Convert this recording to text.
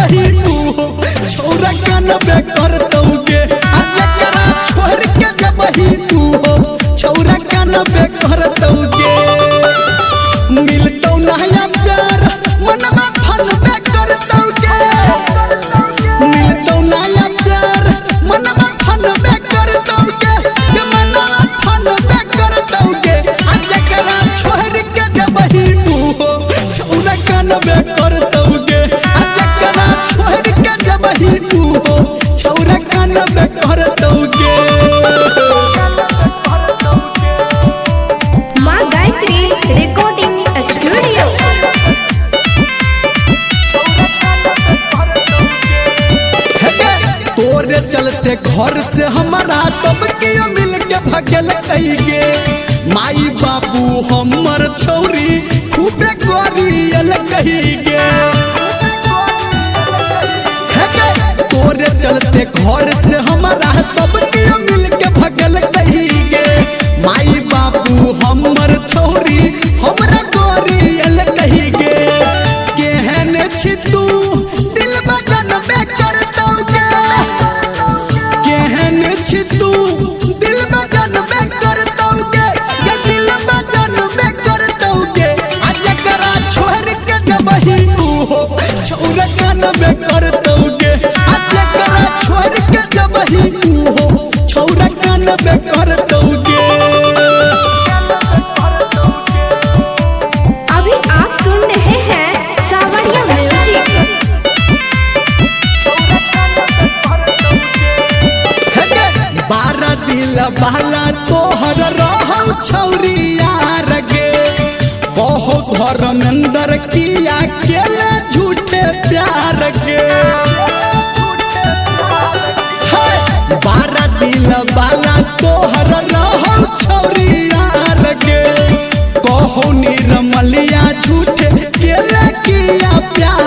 जबही मुहो छौरा कानबे करतौगे जकरा छोड़ के जबही मुहो छौरा कानबे करतौगे मिलतौ नया प्यार मनवा फनबे करतौगे मिलतौ नया प्यार मनवा फनबे करतौगे मनवा फनबे करतौगे जकरा छोड़ के जबही मुहो छौरा कानबे करतौगे जकरा छोड़ के जबही मुहो छौरा कानबे करतौगे। माँ गायत्री रिकॉर्डिंग स्टूडियो। तोरे चलते घर से हमारा सब के मिल के भगल कहिगे माई बाबू हमर छौरी खूबे गोरियल कहिगे तोरे चलते घर से हमारा सब के मिल के भगल कहिगे माई बाबू हमर छौरी हमरा गोरियल कहिगे केहन छी तू दिल बदन में करतौगे केहन छी तू दिल बदन में करतौगे दिल बदन में करतौगे जकरा छोड़ के जबही मुहो छौरा कानबे करतौगे जकरा छोड़ के जबही मुहो छौरा कानबे करतौगे। अभी आप सुन रहे हैं सावरिया म्यूजिक। बारह दिल बाला तोहर रहौ छौरिया रगे बहुत धर्मेंद्र किया केले झूठे प्यार के बारह दिल बाला तोहर रहौ छौरिया रगे कहो निरमलिया झूठे केले किया प्यार